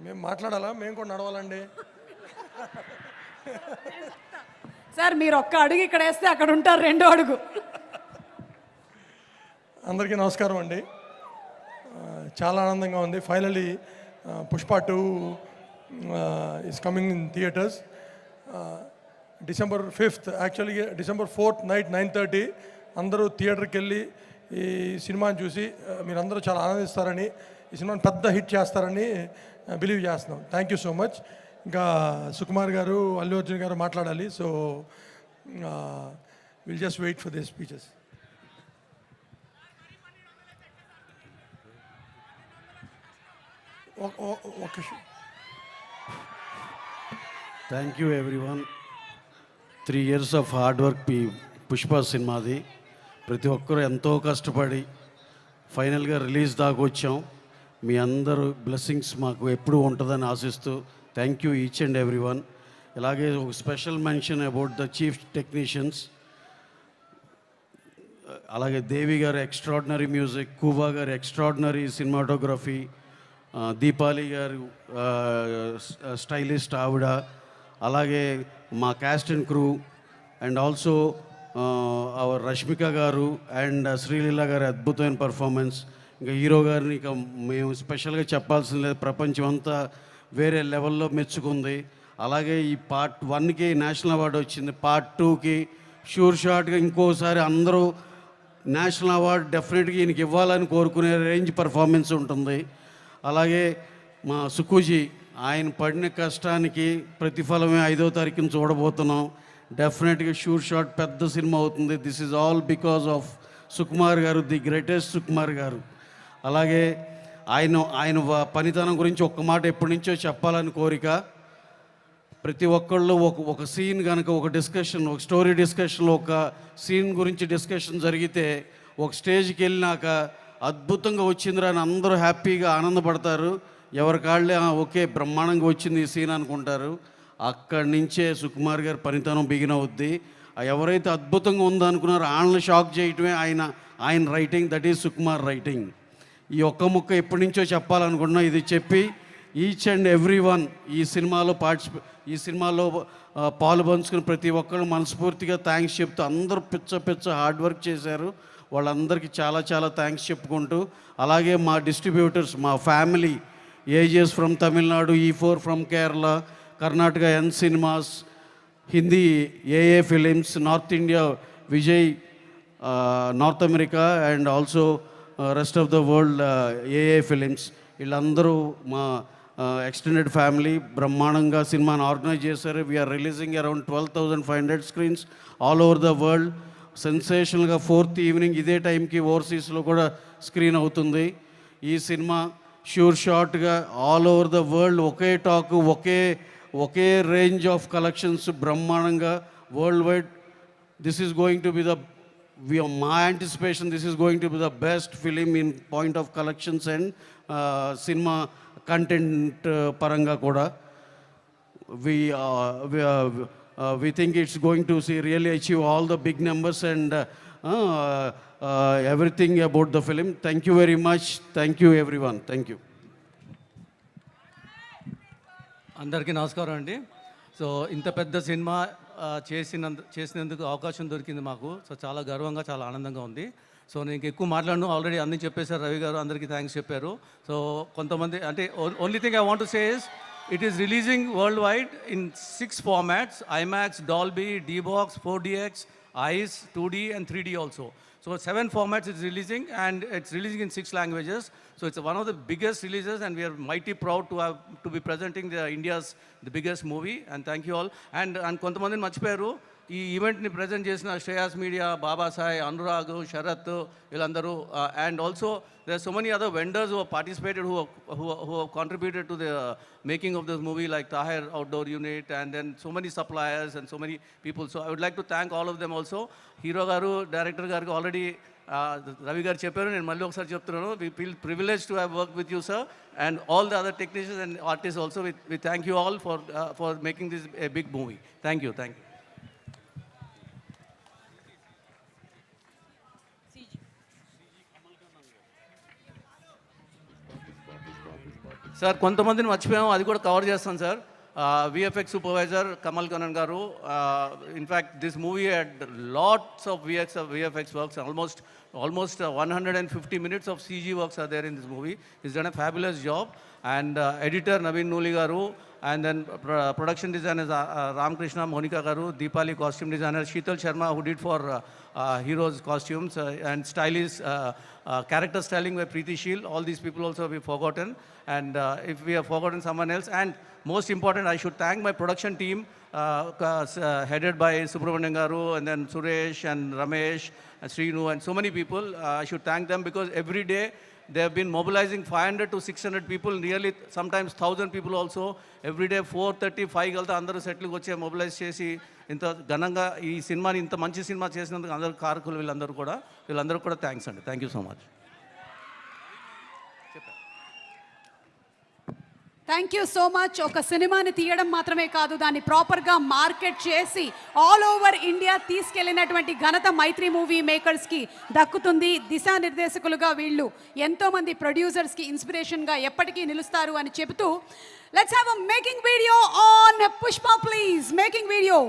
మేము మాట్లాడాలా, మేము కూడా నడవాలండి. సార్ మీరు ఒక్క అడుగు ఇక్కడ వేస్తే అక్కడ ఉంటారు రెండో అడుగు. అందరికీ నమస్కారం అండి. చాలా ఆనందంగా ఉంది. Finally Pushpa 2 is coming in theatres December 5th, actually December 4th night 9:30 అందరూ థియేటర్కి వెళ్ళి ఈ సినిమాని చూసి మీరందరూ చాలా ఆనందిస్తారని, ఈ సినిమాని పెద్ద హిట్ చేస్తారని బిలీవ్ చేస్తున్నాం. Thank you so much. ఇంకా సుకుమార్ గారు, అల్లు అర్జున్ గారు మాట్లాడాలి. So will just wait for this speeches. Thank you everyone. 3 years of hard work Pushpa సినిమాది. ప్రతి ఒక్కరూ ఎంతో కష్టపడి ఫైనల్గా రిలీజ్ దాకా వచ్చాం. మీ అందరూ బ్లెస్సింగ్స్ మాకు ఎప్పుడూ ఉంటుందని ఆశిస్తూ thank you each and every one. ఇలాగే ఒక special mention about the chief technicians, అలాగే దేవి గారు ఎక్స్ట్రాడినరీ మ్యూజిక్, కూబా గారు ఎక్స్ట్రాడినరీ సినిమాటోగ్రఫీ, దీపాలి గారు స్టైలిస్ట్ ఆవిడ, అలాగే మా caste and crew and also our Rashmika గారు అండ్ శ్రీలీల గారి అద్భుతమైన పర్ఫార్మెన్స్. ఇంకా హీరో గారిని ఇక మేము స్పెషల్గా చెప్పాల్సిన లేదు, ప్రపంచం అంతా వేరే లెవెల్లో మెచ్చుకుంది. అలాగే ఈ పార్ట్ 1కి నేషనల్ అవార్డు వచ్చింది, పార్ట్ 2కి షూర్ షాట్గా ఇంకోసారి అందరూ నేషనల్ అవార్డు డెఫినెట్గా ఈయనకి ఇవ్వాలని కోరుకునే రేంజ్ పర్ఫార్మెన్స్ ఉంటుంది. అలాగే మా సుకుజీ, ఆయన పడిన కష్టానికి ప్రతిఫలమే 5వ తారీఖున చూడబోతున్నాం. డెఫినెట్గా షూర్ షాట్ పెద్ద సినిమా అవుతుంది. This is all because of Sukumar గారు, ది గ్రేటెస్ట్ సుకుమార్ గారు. అలాగే ఆయన పనితనం గురించి ఒక్క మాట ఎప్పటి నుంచో చెప్పాలని కోరిక. ప్రతి ఒక్కళ్ళు ఒక సీన్ కనుక ఒక డిస్కషన్, ఒక స్టోరీ డిస్కషన్లో ఒక సీన్ గురించి డిస్కషన్ జరిగితే ఒక స్టేజ్కి వెళ్ళినాక అద్భుతంగా వచ్చిందిరా అని అందరూ హ్యాపీగా ఆనందపడతారు. ఎవరికాళ్ళే ఓకే బ్రహ్మాండంగా వచ్చింది ఈ సీన్ అనుకుంటారు. అక్కడి నుంచే సుకుమార్ గారి పనితనం బిగిన్ అవుద్ది. ఎవరైతే అద్భుతంగా ఉందనుకున్నారో వాళ్ళని షాక్ చేయటమే ఆయన writing, that is Sukumar writing. ఈ ఒక్క ముక్క ఎప్పటి నుంచో చెప్పాలనుకున్నా, ఇది చెప్పి ఈచ్ అండ్ ఎవ్రీ వన్ ఈ సినిమాలో పాలు పంచుకుని ప్రతి ఒక్కరు మనస్ఫూర్తిగా థ్యాంక్స్ చెప్తూ అందరూ పిచ్చ హార్డ్ వర్క్ చేశారు. వాళ్ళందరికీ చాలా చాలా థ్యాంక్స్ చెప్పుకుంటూ, అలాగే మా డిస్ట్రిబ్యూటర్స్, మా family, AGS from Tamil Nadu, E4 from Kerala, Karnataka N cinemas, Hindi AA films, north India Vijay, north America and also rest of the world AA films, వీళ్ళందరూ మా ఎక్స్టెండెడ్ ఫ్యామిలీ బ్రహ్మాండంగా సినిమాని ఆర్గనైజ్ చేశారు. We're releasing around 12,500 screens all over the world. సెన్సేషనల్గా 4th evening ఇదే టైంకి ఓవర్సీస్లో కూడా స్క్రీన్ అవుతుంది. ఈ సినిమా షూర్ షాట్గా ఆల్ ఓవర్ ద వరల్డ్ ఒకే టాక్, ఒకే రేంజ్ ఆఫ్ కలెక్షన్స్ బ్రహ్మాండంగా world wide. This is going to be my anticipation, this is going to be the best film in point of collections and cinema content paranga kuda. We think it's going to really achieve all the big numbers and everything about the film. Thank you very much. Thank you everyone. Thank you. అందరికీ నమస్కారం అండి. So ఇంత పెద్ద cinema చేసినందుకు అవకాశం దొరికింది మాకు. So చాలా గర్వంగా, చాలా ఆనందంగా ఉంది. సో నేను ఎక్కువ మాట్లాడను, ఆల్రెడీ అన్నీ చెప్పేశారు రవి గారు, అందరికీ థ్యాంక్స్ చెప్పారు. సో కొంతమంది అంటే only thing I want to say is it is releasing world wide in 6 formats: IMAX, Dolby, D-Box, 4DX, ICE, 2D and 3D also. So 7 formats it's releasing, and it's releasing in 6 languages. So it's one of the biggest releases, and we are mighty proud to be presenting India's biggest movie. And thank you all. And kontamandi marchipoyaru ఈ ఈవెంట్ని present చేసిన Shreyas media, బాబాసాయ్, Anurag, Sarath, వీళ్ళందరూ. And also there are so many other vendors who have participated, who have contributed to the making of this movie, like Tahir Outdoor Unit, and then so many suppliers and so many people. So I would like to thank all of them also. Hero garu, director garu already Ravi garu chepparu, nenu malli okasari cheptunanu. We feel privileged to have worked with you, sir, and all the other technicians and artists also. We thank you all for making this a big movie. Thank you. Sir కొంతమందిని మర్చిపోయాము, అది కూడా cover చేస్తాను sir. VFX supervisor Kamal Kannan garu. In fact this movie had lots of VFX works, almost 150 minutes of CG works are there in this movie. He's done a fabulous job. And editor Naveen Nooli garu, and then production designers Ramkrishna, Monica garu, Deepali costume designer, Sheetal Sharma who did for heroes costumes, and stylist character styling by Preeti Sheel. All these people also we forgotten, and if we have forgotten someone else, and most important, I should thank my production team headed by Subramanian garu, and then Suresh and Ramesh and Srinu and so many people. I should thank them because every day they have been mobilizing 500 to 600 people, nearly sometimes 1,000 people also. Every day 4:30, 5 galta andaru settle వచ్చి mobilise చేసి ఇంత ఘనంగా ఈ సినిమాని ఇంత మంచి cinema చేసినందుకు అందరూ కారకులు వీళ్ళందరూ కూడా థ్యాంక్స్ అండి. Thank you so much. Thank you so much. ఒక సినిమాని తీయడం మాత్రమే కాదు, దాన్ని ప్రాపర్గా మార్కెట్ చేసి ఆల్ ఓవర్ ఇండియా తీసుకెళ్ళినటువంటి ఘనత మైత్రి మూవీ మేకర్స్కి దక్కుతుంది. దిశానిర్దేశకులుగా వీళ్ళు ఎంతోమంది ప్రొడ్యూసర్స్కి ఇన్స్పిరేషన్గా ఎప్పటికీ నిలుస్తారు అని చెబుతూ, let's have a making video on Pushpa please. Making video.